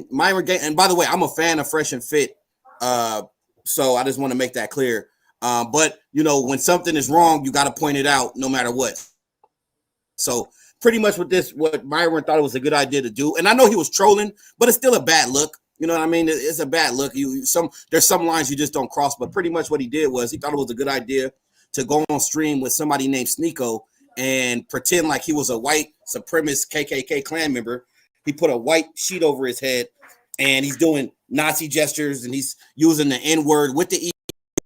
Myron Gaines, and by the way, I'm a fan of Fresh and Fit. So I just want to make that clear. But you know, when something is wrong, you got to point it out no matter what. So pretty much with this, what Myron thought it was a good idea to do, and I know he was trolling, but it's still a bad look. You know what I mean? It's a bad look. There's some lines you just don't cross, but pretty much what he did was he thought it was a good idea to go on stream with somebody named Sneeko and pretend like he was a white supremacist KKK Klan member. He put a white sheet over his head, and he's doing Nazi gestures, and he's using the N-word with the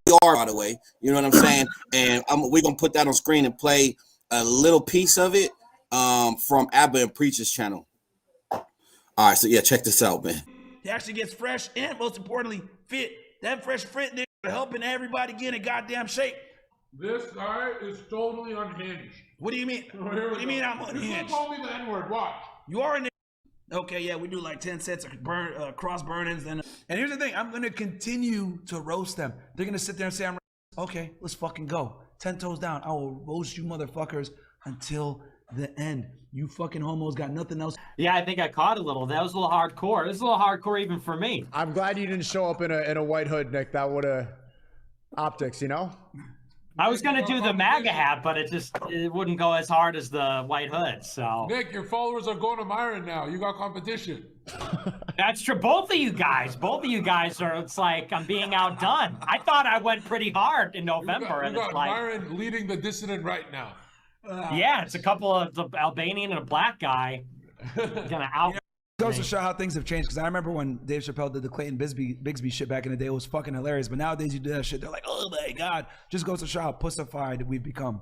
ER, by the way. You know what I'm saying? And we're going to put that on screen and play a little piece of it from Abba and Preach's channel. All right, so yeah, check this out, man. He actually gets fresh and, most importantly, fit. That fresh fit nigga helping everybody get in goddamn shape. This guy is totally unhinged. What do you mean? What do you mean I'm unhinged? You call me the N-word, watch. You are a nigga. Okay, yeah, we do like 10 sets of cross burnings. And here's the thing, I'm going to continue to roast them. They're going to sit there and say, okay, let's fucking go. 10 toes down. I will roast you motherfuckers until the end. You fucking homos got nothing else. Yeah, I think I caught a little. That was a little hardcore. This is a little hardcore even for me. I'm glad you didn't show up in a white hood, Nick. That would have optics, you know? I was gonna do the MAGA hat, but it wouldn't go as hard as the white hood. So Nick, your followers are going to Myron now. You got competition. That's true. Both of you guys are. It's like I'm being outdone. I thought I went pretty hard in November, You got Myron leading the dissident right now. Yeah, it's a couple of the Albanian and a black guy gonna out. It goes to show how things have changed, because I remember when Dave Chappelle did the Clayton Bigsby shit back in the day, it was fucking hilarious. But nowadays you do that shit, they're like, oh my God. Just goes to show how pussified we've become.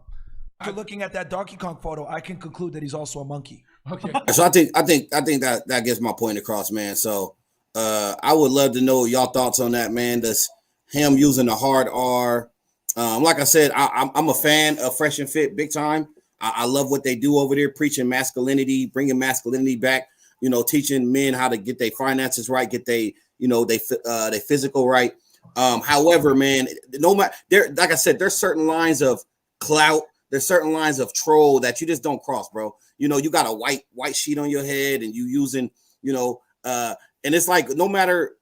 After looking at that Donkey Kong photo, I can conclude that he's also a monkey. Okay. So I think that gets my point across, man. So I would love to know y'all thoughts on that, man. Does him using the hard R? Like I said, I'm a fan of Fresh and Fit big time. I love what they do over there, preaching masculinity, bringing masculinity back. You know, teaching men how to get their finances right, get they physical right. However, man, no matter there, like I said, there's certain lines of clout, there's certain lines of troll that you just don't cross, bro. You know, you got a white sheet on your head, and you using, and it's like no matter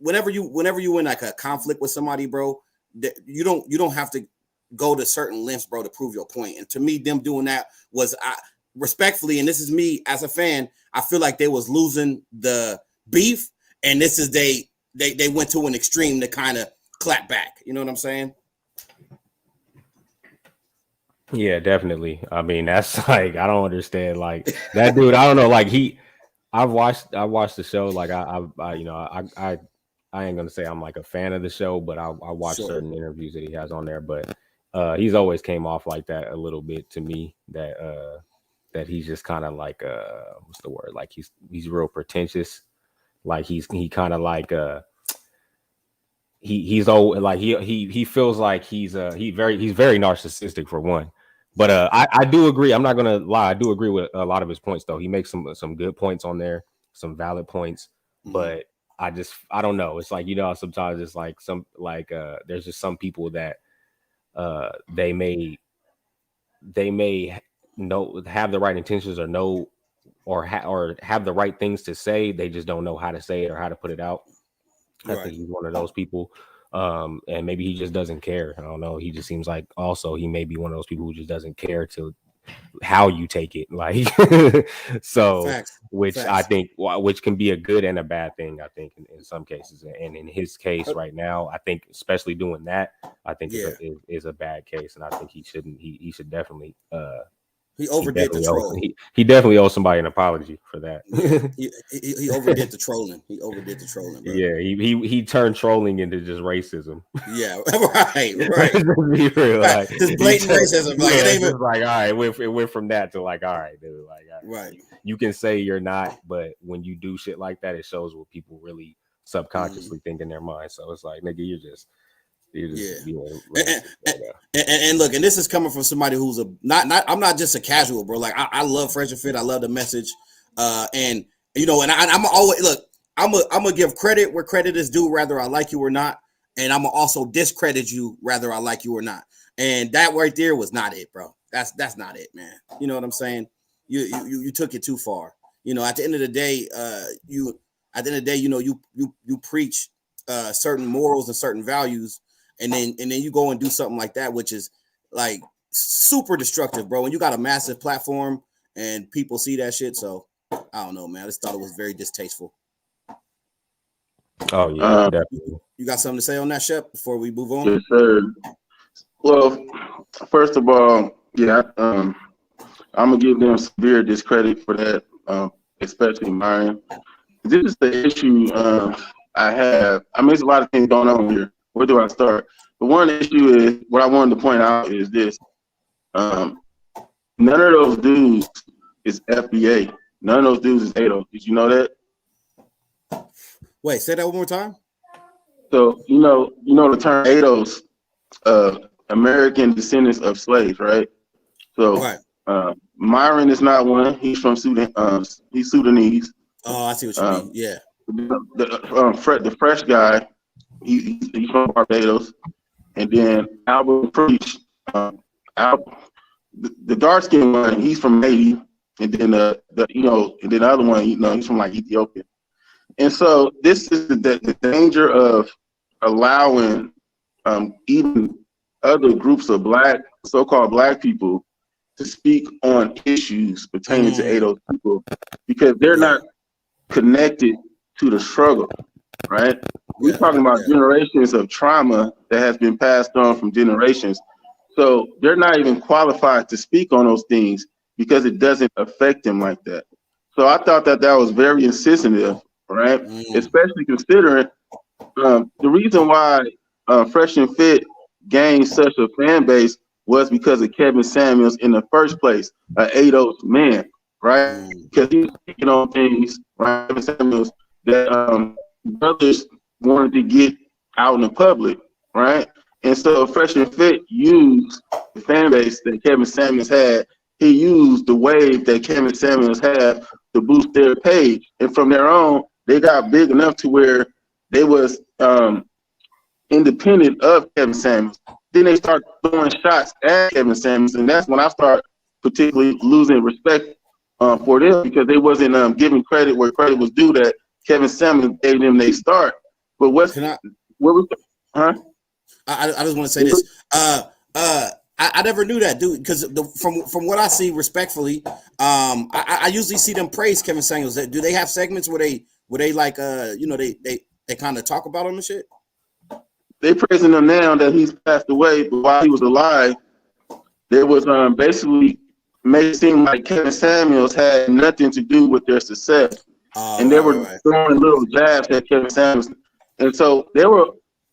whenever you in like a conflict with somebody, bro, you don't have to go to certain lengths, bro, to prove your point. And to me, them doing that was respectfully, and this is me as a fan, I feel like they was losing the beef, and this is they went to an extreme to kind of clap back. You know what I'm saying? Yeah, definitely. I mean, that's like, I don't understand. Like that dude, I don't know. Like I watched the show. Like I ain't gonna say I'm like a fan of the show, but I watch certain interviews that he has on there. But he's always came off like that a little bit to me. That he's just kind of like what's the word? Like he's real pretentious. Like he kind of like he feels like he's very narcissistic for one. But I do agree. I'm not gonna lie. I do agree with a lot of his points though. He makes some good points on there, some valid points. Mm-hmm. But I don't know. It's like, sometimes it's like there's just some people that they may have the right intentions or have the right things to say. They just don't know how to say it or how to put it out. Right. I think he's one of those people. And maybe he just doesn't care. I don't know. He just seems like also he may be one of those people who just doesn't care to how you take it. Like, so, Facts. I think, which can be a good and a bad thing, I think, in some cases. And in his case right now, I think, especially doing that, I think is a bad case. And I think he should definitely, he overdid the trolling. He definitely owes somebody an apology for that. he overdid the trolling. He overdid the trolling, bro. Yeah, he turned trolling into just racism. Yeah, right. Be real, like, just blatant racism. Like, it ain't even like, all right, it went from that to like, all right, dude, like, right. You can say you're not, but when you do shit like that, it shows what people really subconsciously think in their mind. So it's like, nigga, you're just and look, and this is coming from somebody who's I'm not just a casual, bro. Like I love Fresh and Fit. I love the message. And I'm always I'm gonna give credit where credit is due, whether I like you or not. And I'm gonna also discredit you, whether I like you or not. And that right there was not it, bro. That's not it, man. You know what I'm saying? You took it too far. At the end of the day, at the end of the day, you know, you preach certain morals and certain values, and then you go and do something like that, which is like super destructive, bro. And you got a massive platform and people see that shit. So I don't know, man. I just thought it was very distasteful. Oh yeah, definitely. You got something to say on that, Shep, before we move on? Yes, sir. Well, first of all, yeah, I'm gonna give them severe discredit for that, especially mine. This is the issue I have. I mean, there's a lot of things going on here. Where do I start? The one issue is what I wanted to point out is this: none of those dudes is FBA. None of those dudes is ADO. Did you know that? Wait, say that one more time. So you know the term ADOS, American descendants of slaves, right? So right. Myron is not one. He's from Sudan. He's Sudanese. Oh, I see what you mean. Yeah. The fresh guy, he's from Barbados, and then Albert Preach, the dark skinned one, he's from Haiti, and then the other one, he's from like Ethiopia. And so this is the danger of allowing even other groups of so-called black people to speak on issues pertaining to ADO people, because they're not connected to the struggle, right? We're talking about generations of trauma that has been passed on from generations. So they're not even qualified to speak on those things because it doesn't affect them like that. So I thought that was very insensitive, right? Especially considering the reason why Fresh and Fit gained such a fan base was because of Kevin Samuels in the first place, an ADOS man, right? Because he was speaking on things, right? Kevin Samuels, that brothers wanted to get out in the public, right? And so Fresh and Fit used the fan base that Kevin Samuels had. He used the wave that Kevin Samuels had to boost their page. And from their own, they got big enough to where they was independent of Kevin Samuels. Then they start throwing shots at Kevin Samuels, and that's when I start particularly losing respect for them, because they wasn't giving credit where credit was due that Kevin Samuels gave them their start. But I just want to say this. I never knew that, dude, because from what I see, respectfully, I usually see them praise Kevin Samuels. Do they have segments where they like they kind of talk about him and shit? They praising him now that he's passed away, but while he was alive, there was basically made it seem like Kevin Samuels had nothing to do with their success. And they were throwing little jabs at Kevin Samuels. And so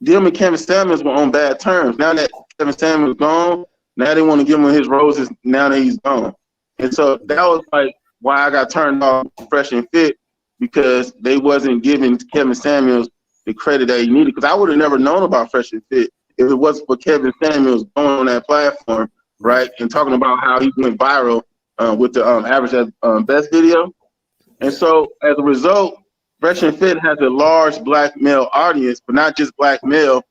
them and Kevin Samuels were on bad terms. Now that Kevin Samuels is gone, now they want to give him his roses now that he's gone. And so that was like why I got turned off Fresh and Fit, because they wasn't giving Kevin Samuels the credit that he needed. Because I would have never known about Fresh and Fit if it wasn't for Kevin Samuels going on that platform, right, and talking about how he went viral with the average best video. And so as a result, Fresh and Fit has a large black male audience, but not just black male,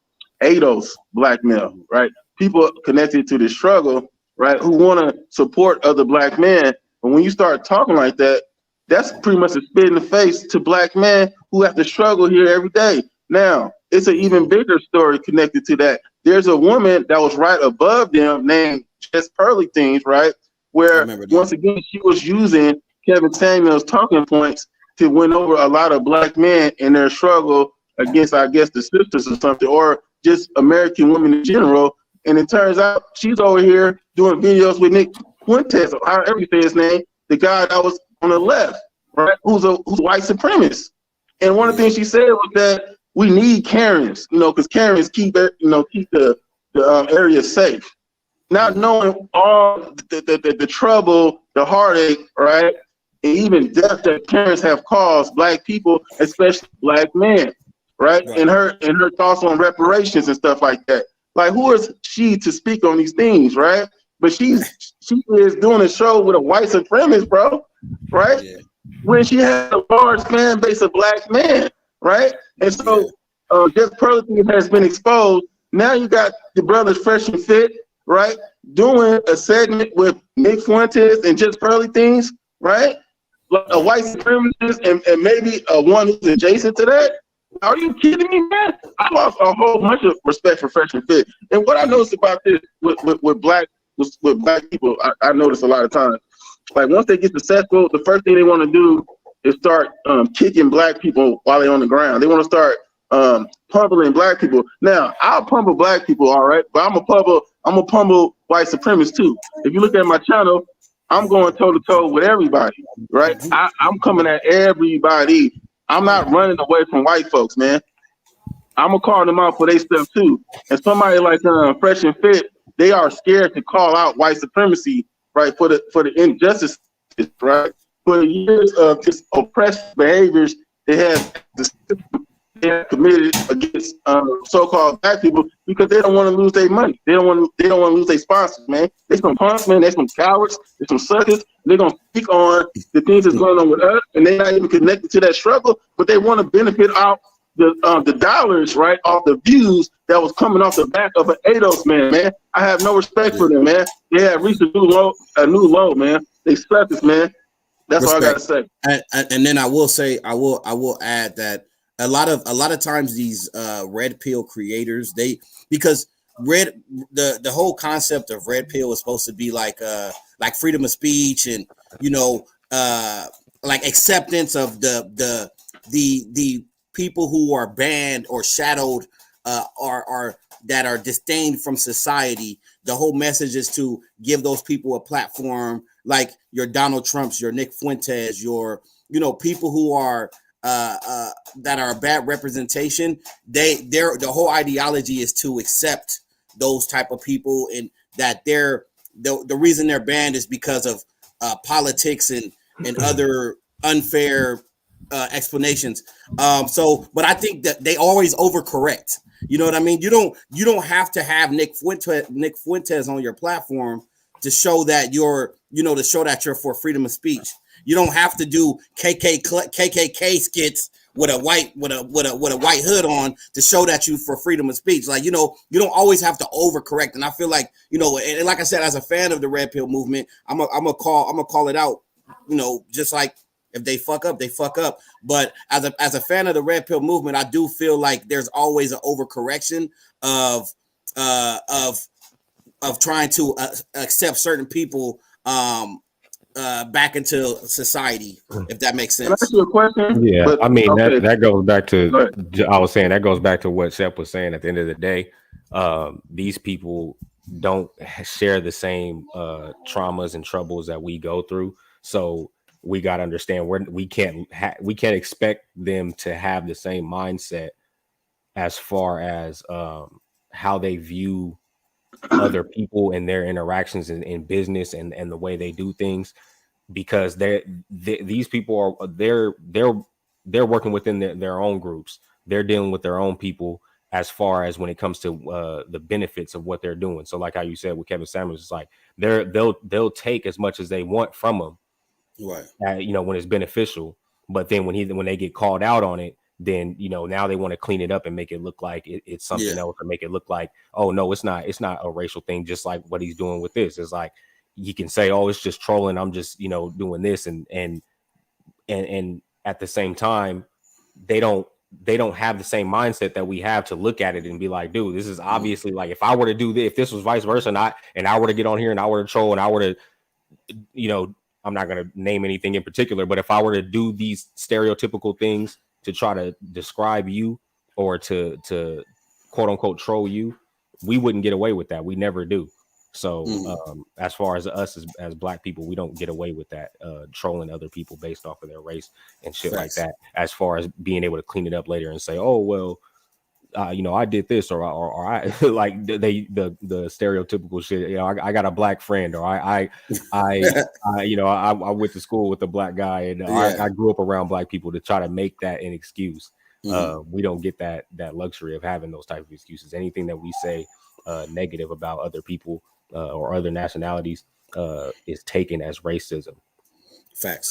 ADOS black male, right? People connected to the struggle, right, who want to support other black men. But when you start talking like that, that's pretty much a spit in the face to black men who have to struggle here every day. Now, it's an even bigger story connected to that. There's a woman that was right above them named Just Pearly Things, right? Where, once again, she was using Kevin Samuels' talking points to win over a lot of black men in their struggle against, I guess, the sisters or something, or just American women in general. And it turns out she's over here doing videos with Nick Fuentes, or however you say his name, the guy that was on the left, right, who's white supremacist. And one of the things she said was that we need Karens, because Karens keep the area safe. Not knowing all the trouble, the heartache, right, and even death that Karens have caused black people, especially black men, right? And her thoughts on reparations and stuff like that. Like, who is she to speak on these things, right? But she is doing a show with a white supremacist, bro, right? Yeah. When she has a large fan base of black men, right? And so Just Pearly has been exposed. Now you got the brothers Fresh and Fit, right, doing a segment with Nick Fuentes and Just Pearly Things, right? like a white supremacist and maybe one who's adjacent to that. Are you kidding me, man? I lost a whole bunch of respect for Fresh and Fit. And what I noticed about this with black people, I notice a lot of times, like once they get successful, the first thing they want to do is start kicking black people while they're on the ground. They want to start pummeling black people. Now, I'll pummel black people, all right, but I'm a pummel white supremacists too. If you look at my channel, I'm going toe to toe with everybody, right? I'm coming at everybody. I'm not running away from white folks, man. I'm gonna call them out for their stuff too. And somebody like Fresh and Fit, they are scared to call out white supremacy, right? For the injustice, right? For the years of just oppressive behaviors they have committed against so-called black people because they don't want to lose their money. They don't want to lose their sponsors, man. They some punks, man. They some cowards. They some suckers. They're gonna speak on the things that's going on with us, and they're not even connected to that struggle. But they want to benefit off the dollars, right, off the views that was coming off the back of an ADOS man. Man, I have no respect for them, man. They have reached a new low, man. They suckers, man. That's all I gotta say. And then I will say, I will add that a lot of times these red pill creators, because the whole concept of red pill is supposed to be like freedom of speech and like acceptance of the people who are banned or shadowed are that are disdained from society. The whole message is to give those people a platform, like your Donald Trumps, your Nick Fuentes, your people who are that are a bad representation. The whole ideology is to accept those type of people, and that the reason they're banned is because of politics and other unfair explanations. But I think that they always overcorrect. You know what I mean? You don't have to have Nick Fuentes on your platform to show that you're for freedom of speech. You don't have to do KKK skits with a white hood on to show that you for freedom of speech. Like, you don't always have to overcorrect. And I feel like, and like I said, as a fan of the red pill movement, I'm gonna call it out. Just like if they fuck up, they fuck up. But as a fan of the red pill movement, I do feel like there's always an overcorrection of trying to accept certain people back into society, if that makes sense. Can I ask you a question? Yeah, But, I mean okay. that goes back to Go ahead. I was saying that goes back to what Shep was saying. At the end of the day, these people don't share the same traumas and troubles that we go through. So we got to understand we can't expect them to have the same mindset as far as how they view other people and their interactions in business and the way they do things, because these people are they're working within their own groups. They're dealing with their own people as far as when it comes to the benefits of what they're doing. So like how you said with Kevin Samuels, it's like they'll take as much as they want from them, right? When it's beneficial, but then when they get called out on it, then now they want to clean it up and make it look like it's something else, or make it look like, oh no, it's not a racial thing, just like what he's doing with this. It's like he can say, oh, it's just trolling, I'm just doing this, and at the same time they don't have the same mindset that we have to look at it and be like, dude, this is obviously like, if I were to do this, if this was vice versa, and I were to get on here and I were to troll and I were to I'm not going to name anything in particular, but if I were to do these stereotypical things to try to describe you or to quote unquote troll you, we wouldn't get away with that. We never do. So as far as us as black people, we don't get away with that, trolling other people based off of their race and shit like that. As far as being able to clean it up later and say, oh, well, I did this, or I like the stereotypical shit. I got a black friend, or I went to school with a black guy, and I grew up around black people, to try to make that an excuse. We don't get that luxury of having those type of excuses. Anything that we say negative about other people or other nationalities is taken as racism. Facts.